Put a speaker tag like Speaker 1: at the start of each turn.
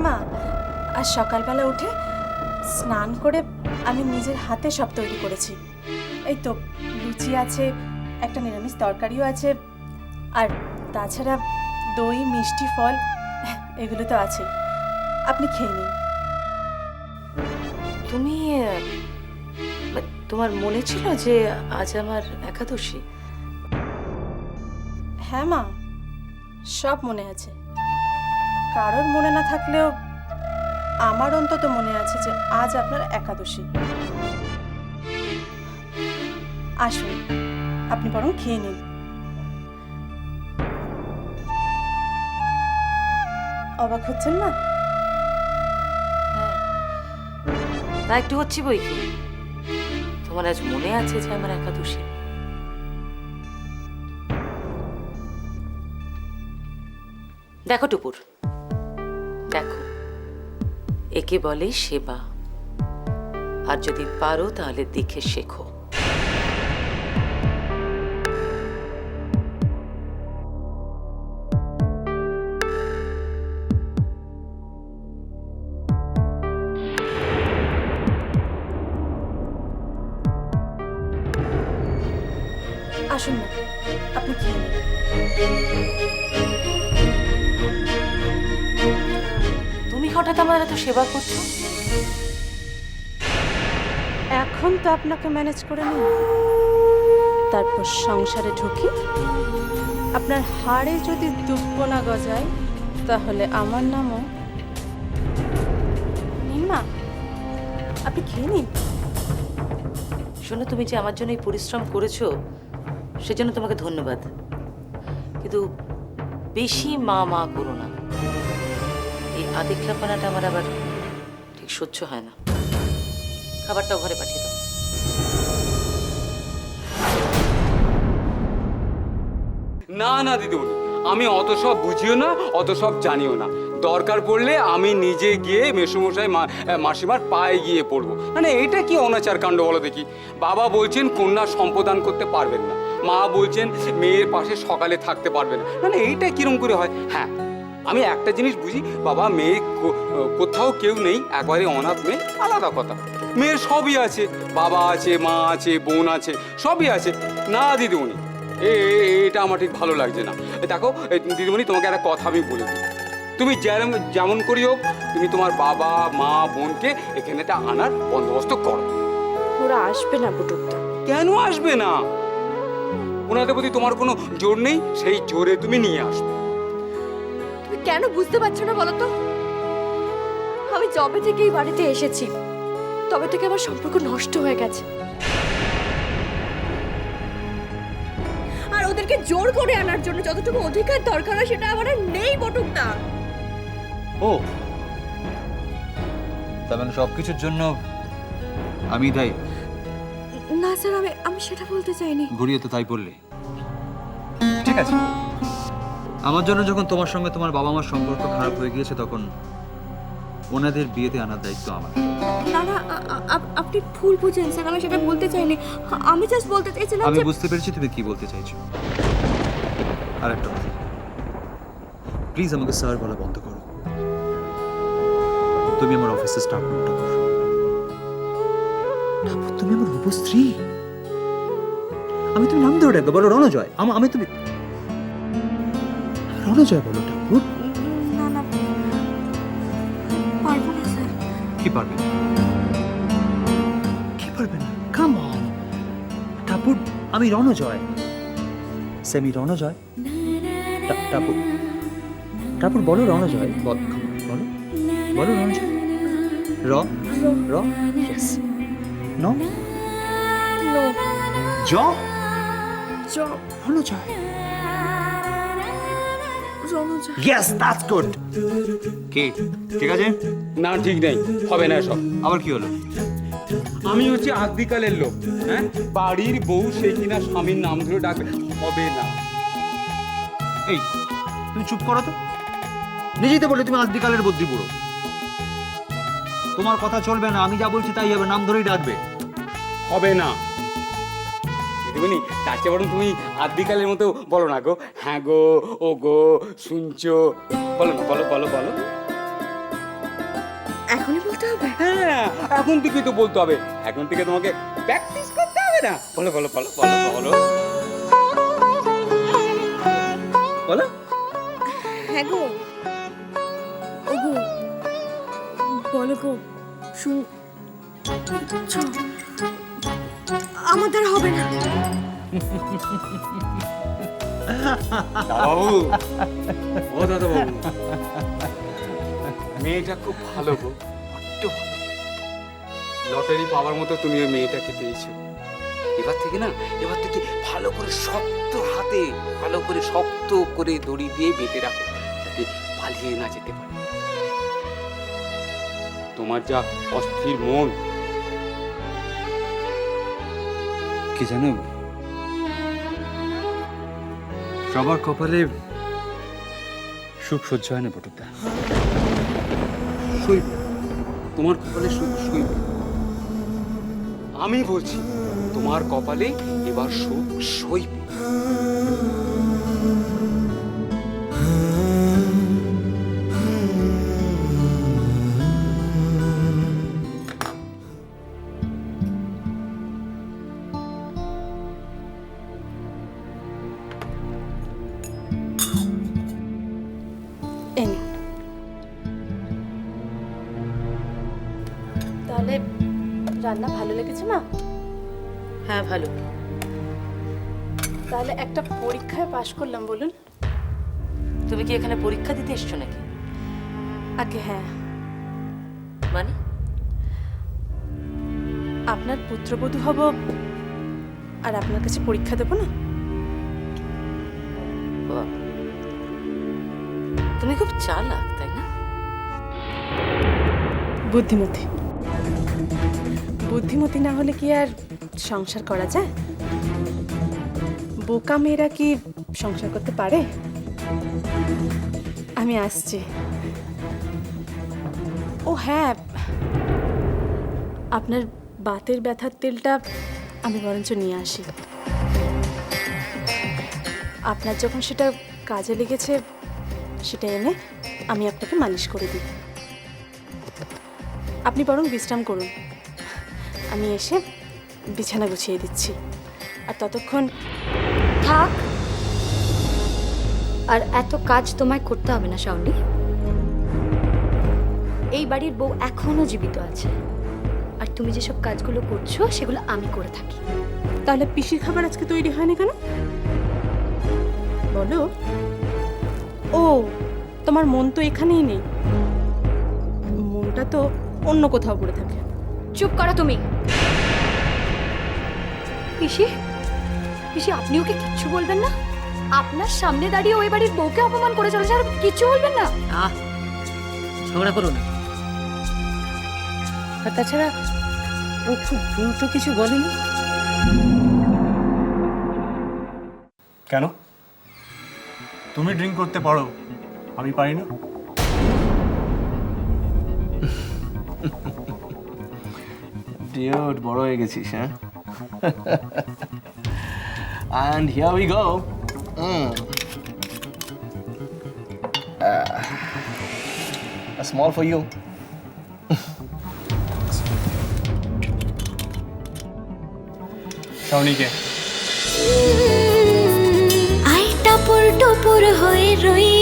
Speaker 1: মা, আজ সকালবেলা উঠে স্নান করে আমি নিজের হাতে সব তৈরি করেছি। এই তো লুচি আছে, একটা নিরামিষ তরকারিও আছে, আর তাছাড়া দই, মিষ্টি, ফল এগুলো তো আছে। আপনি খেয়ে নিন।
Speaker 2: তুমি তোমার মনে ছিল যে আজ আমার একাদশী?
Speaker 1: হ্যাঁ মা, সব মনে আছে। কারোর মনে না থাকলেও আমার অন্তত মনে আছে যে আজ আপনার একাদশী। আসুন, আপনি বরং খেয়ে নিন। অবাক হচ্ছেন না?
Speaker 2: হ্যাঁ, তা একটু হচ্ছি বই কি। তোমার আজ মনে আছে যে আমার একাদশী? দেখো টুপুর, দেখো, একে বলে সেবা। আর যদি পারো তাহলে দেখে শেখো।
Speaker 1: আসুন না, আপনি খেয়ে নিন।
Speaker 2: তুমি হঠাৎ আমার এত সেবা করছো?
Speaker 1: এখন তো আপনাকে ম্যানেজ করে নিন, তারপর সংসারে ঢুকি। আপনার হাড়ে যদি দুব্বো না গজায় তাহলে আমার নামও নিন। মা, আপনি খেয়ে নিন।
Speaker 2: শোনো, তুমি যে আমার জন্য এই পরিশ্রম করেছো সেজন্য তোমাকে ধন্যবাদ, কিন্তু বেশি মা মা করো না। এই আদিক্ষাপনাটা আমার আবার ঠিক সহ্য হয় না। খাবারটাও ঘরে পাঠিয়ে দাও।
Speaker 3: না না দিদিমণি, আমি অত সব বুঝিও না, অত সব জানিও না। দরকার পড়লে আমি নিজে গিয়ে মেসোমশাই মাসিমার পায়ে গিয়ে পড়বো। মানে এটা কি অনাচার কাণ্ড বলো দেখি। বাবা বলছেন কন্যা সম্প্রদান করতে পারবেন না, মা বলছেন মেয়ের পাশে সকালে থাকতে পারবেন না। মানে এইটা কিরম করে হয়? হ্যাঁ, আমি একটা জিনিস বুঝি, বাবা মেয়ে কোথাও কেউ নেই, একবারে অনাথ মেয়ে, আলাদা কথা। মেয়ের সবই আছে, বাবা আছে, মা আছে, বোন আছে, সবই আছে। না দিদিমণি, এটা আমার ঠিক ভালো লাগছে না। দেখো দিদিমণি, তোমাকে একটা কথা আমি বলে দিই, তুমি যেমন করি হোক, তুমি তোমার বাবা মা বোনকে এখানেটা আনার বন্দোবস্ত করো।
Speaker 4: ওরা আসবে না বুটুকদা।
Speaker 3: কেন আসবে না? ওনাদের প্রতি তোমার কোনো জোর নেই, সেই জোরে তুমি নিয়ে আসবে।
Speaker 4: তুমি কেন বুঝতে পারছো না বলো তো? আমি যবে থেকে এই বাড়িতে এসেছি তবে থেকে আমার সম্পর্ক নষ্ট হয়ে গেছে। আর ওদেরকে জোর করে আনার জন্য যতটুকু অধিকার দরকার হয় সেটা আমার আর নেই বটুকদা।
Speaker 5: ও তার মানে সবকিছুর জন্য আমি দায়ী?
Speaker 4: না স্যার, আমি সেটা বলতে চাইনি।
Speaker 5: ঘুরিয়ে তো তাই বললে। ঠিক আছে, আমার জন্য যখন তোমার সঙ্গে তোমার বাবা মার সম্পর্ক খারাপ হয়ে গিয়েছে তখন ওনাদের বিয়েতে আনার দায়িত্ব আমার।
Speaker 4: না না, আপনি ভুল বুঝেন স্যার, আমি সেটা বলতে চাইনি। আমি জাস্ট বলতে চাইছিলাম
Speaker 5: আমি
Speaker 4: যে
Speaker 5: বুঝতে পেরেছি তুমি কি বলতে চাইছো। আর একটা কথা, প্লিজ আমাকে স্যার বলা বন্ধ করো। তুমি আমার অফিসের স্টাফ নও ঠাকুর। ঠাকুর, তুমি আমার উপস্ত্রী। আমি তুমি নাম ধরে ডাকবো, বলো রণজয়। আমি তুমি রণজয় বলো ঠাকুর।
Speaker 4: না না, পারবো না স্যার।
Speaker 5: কি পারবে না? কি পারবে না? কাম অন ঠাকুর, আমি রণজয়, সেমি রণজয়। ঠাকুর ঠাকুর বলো রণজয়, বলো বলো রণজয়। র র ইয়েস, নো
Speaker 4: নো,
Speaker 5: জ
Speaker 4: জ,
Speaker 5: Ranajoy.
Speaker 4: Ranajoy.
Speaker 5: Yes, that's good. কি ঠিক আছে?
Speaker 3: না, ঠিক নেই, হবে না এসব।
Speaker 5: আবার কি হলো?
Speaker 3: আমি হচ্ছে আদিকালের লোক, হ্যাঁ? বাড়ির বউ সে কিনা স্বামীর নাম ধরে ডাকবে, হবে না।
Speaker 5: এই তুমি চুপ করো তো। নিজেই তো বলে তুমি আদিকালের বুদ্ধি বুড়ো। তোমার কথা চলবে না, আমি যা বলছি তাই হবে, নাম ধরেই ডাকবে।
Speaker 3: হবে না দিদিমণি, তার চেয়ে বরং তুমি আদিকালের মতো বলো না গো। হ্যাঁ গো, ও গো, শুনছো, বলো না, বলো বলো বলো।
Speaker 4: এখনই বলতে হবে?
Speaker 3: হ্যাঁ, এখন থেকে তো বলতে হবে, এখন থেকে তোমাকে প্র্যাকটিস করতে হবে না। বলো বলো বলো বলো বলো বলো।
Speaker 4: হ্যাঁ গো, ওগো বলো গো, আমার দ্বারা হবে না।
Speaker 3: বাবু, ও দাদা বাবু, মেয়েটা খুব ভালো গো, বড্ড ভালো। লটারি পাওয়ার মতো তুমি ওই মেয়েটাকে পেয়েছো। এবার থেকে ভালো করে শক্ত হাতে, ভালো করে শক্ত করে দড়ি দিয়ে বেঁধে রাখো, যাতে পালিয়ে না যেতে পারে। তোমার যা অস্থির মন,
Speaker 5: কি জানো, সবার কপালে সুখ সহ্য হয় না বটুদা।
Speaker 3: সইব, তোমার কপালে সুখ সইব। আমি বলছি তোমার কপালে এবার সুখ সইব।
Speaker 1: এই নিন। তাহলে রান্না ভালো লেগেছে না?
Speaker 2: হ্যাঁ ভালো।
Speaker 1: তাহলে একটা পরীক্ষায় পাশ করলাম বলুন।
Speaker 2: তুমি কি এখানে পরীক্ষা দিতে এসছো নাকি?
Speaker 1: আগে হ্যাঁ,
Speaker 2: মানে
Speaker 1: আপনার পুত্রবধূ হব আর আপনার কাছে পরীক্ষা দেবো না?
Speaker 2: বাহ, তুমি খুব চালাক তাই না?
Speaker 1: বুদ্ধিমতী। বুদ্ধিমতী না হলে কি আর সংসার করা যায়? বোকা মেয়েরা কি সংসার করতে পারে? আমি আসছি। ও হ্যাঁ, আপনার বাতের ব্যথার তেলটা আমি বরঞ্চ নিয়ে আসি। আপনার যখন সেটা কাজে লেগেছে, সেটা এনে আমি আপনাকে মালিশ করে দিই। আপনি বরং বিশ্রাম করুন, আমি এসে বিছানা গুছিয়ে দিচ্ছি। আর ততক্ষণ
Speaker 4: থাক, আর এত কাজ তোমায় করতে হবে না শাওনি। এই বাড়ির বউ এখনো জীবিত আছে, আর তুমি যেসব কাজগুলো করছো সেগুলো আমি করে থাকি।
Speaker 1: তাহলে পিসির খাবার আজকে তৈরি হয়নি কেন বলো? ও, তোমার মন তো এখানেই নেই, মনটা তো অন্য কোথাও পড়ে থাকে।
Speaker 4: চুপ করো তুমি। পিসি, পিসি আপনি ওকে কিচ্ছু বলবেন না? আপনার সামনে দাঁড়িয়ে ওই বাড়ির বউকে অপমান করে চলেছে, আর কিচ্ছু বলবেন না?
Speaker 2: ঝগড়া করো না। আর তাছাড়া ও খুব ভুল তো কিছু বলেনি।
Speaker 6: কেন? তুমি ড্রিঙ্ক করতে পারো, আমি পারি না?
Speaker 7: Dude, বড় হয়ে গেছিস, হ্যাঁ? And here we go. A small for you.
Speaker 6: শাওনিকে
Speaker 8: আই টাপুর টুপুর হয়ে রই